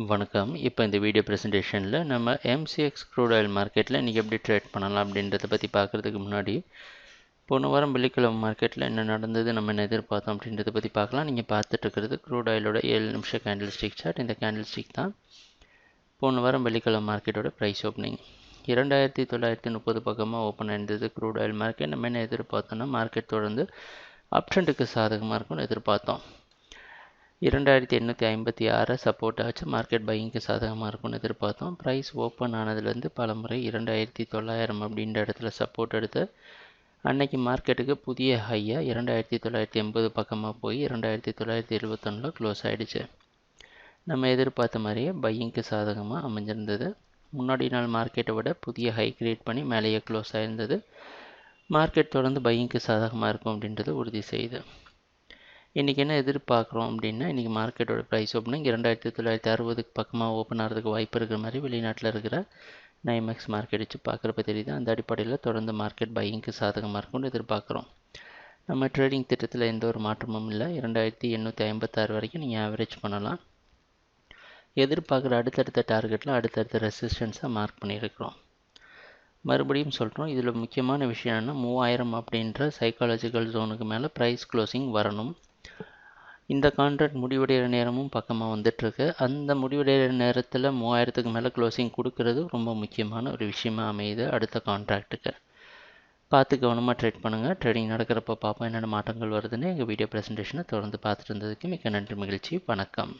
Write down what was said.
வணக்கம். இப்போ இந்த வீடியோ ப்ரெசன்டேஷனில் நம்ம MCX க்ரூட் ஆயில் மார்க்கெட்டில் இன்றைக்கி எப்படி ட்ரேட் பண்ணலாம் அப்படின்றத பற்றி பார்க்குறதுக்கு முன்னாடி போன வாரம் வெள்ளிக்கிழமை மார்க்கெட்டில் என்ன நடந்தது, நம்ம என்ன எதிர்பார்த்தோம் அப்படின்றத பற்றி பார்க்கலாம். நீங்கள் பார்த்துட்டு இருக்கிறது க்ரூட் ஆயிலோட 7 நிமிஷம் கேண்டில் ஸ்டிக் சார்ட். இந்த கேண்டில் ஸ்டிக் தான் போன வாரம் வெள்ளிக்கிழமை மார்க்கெட்டோட ப்ரைஸ் ஓப்பனிங். 2930 பக்கமாக ஓப்பன் ஆயிருந்தது க்ரூட் ஆயில் மார்க்கெட். நம்ம என்ன எதிர்பார்த்தோம்னா மார்க்கெட் தொடர்ந்து அப் ட்ரெண்டுக்கு சாதகமாக இருக்கும்னு எதிர்பார்த்தோம். 2856 சப்போர்ட் ஆச்சு. மார்க்கெட் பையிங்க்கு சாதகமாக இருக்கும்னு எதிர்பார்த்தோம். ப்ரைஸ் ஓப்பன் ஆனதுலேருந்து பல முறை 2900 அப்படின்ற இடத்துல சப்போர்ட் எடுத்து அன்னைக்கு மார்க்கெட்டுக்கு புதிய ஹையாக 2980 பக்கமாக போய் 2971 க்ளோஸ் ஆகிடுச்சு. நம்ம எதிர்பார்த்த மாதிரியே பையிங்க்கு சாதகமாக அமைஞ்சிருந்தது. முன்னாடி நாள் மார்க்கெட்டை விட புதிய ஹை கிரியேட் பண்ணி மேலேயே க்ளோஸ் ஆகிருந்தது. மார்க்கெட் தொடர்ந்து பையிங்க்கு சாதகமாக இருக்கும் அப்படின்றது உறுதி செய்யுது. இன்றைக்கி என்ன எதிர்பார்க்குறோம் அப்படின்னா, இன்றைக்கி மார்க்கெட்டோட ப்ரைஸ் ஓப்பனிங் 2960 பக்கமாக ஓப்பன் ஆகிறதுக்கு வாய்ப்பு இருக்கிற மாதிரி வெளிநாட்டில் இருக்கிற NYMEX மார்க்கெட் வச்சு பார்க்குறப்ப தெரியுது. அந்த அடிப்படையில் தொடர்ந்து மார்க்கெட் பையிங்க்கு சாதகமாக இருக்கும்னு எதிர்பார்க்குறோம். நம்ம ட்ரேடிங் திட்டத்தில் எந்த ஒரு மாற்றமும் இல்லை. 2856 வரைக்கும் நீங்கள் ஆவரேஜ் பண்ணலாம். எதிர்பார்க்குற அடுத்தடுத்த டார்கெட்டில் அடுத்தடுத்த ரெசிஸ்டன்ஸாக மார்க் பண்ணியிருக்கிறோம். மறுபடியும் சொல்கிறோம், இதில் முக்கியமான விஷயம் என்னென்னா 3000 அப்படின்ற சைக்காலஜிக்கல் ஜோனுக்கு மேலே ப்ரைஸ் க்ளோசிங் வரணும். இந்த கான்ட்ராக்ட் முடிவடைகிற நேரமும் பக்கமாக வந்துட்டுருக்கு. அந்த முடிவடைகிற நேரத்தில் 3000க்கு மேலே க்ளோசிங் கொடுக்கறது ரொம்ப முக்கியமான ஒரு விஷயமா அமையுது. அடுத்த கான்ட்ராக்ட்டுக்கு பார்த்து கவனமாக ட்ரேட் பண்ணுங்கள். ட்ரேடிங் நடக்கிறப்ப பார்ப்போம் என்னென்ன மாற்றங்கள் வருதுன்னு. எங்கள் வீடியோ ப்ரெசன்டேஷனை தொடர்ந்து பார்த்துட்டு இருந்ததுக்கு மிக்க நன்றி, மகிழ்ச்சி, வணக்கம்.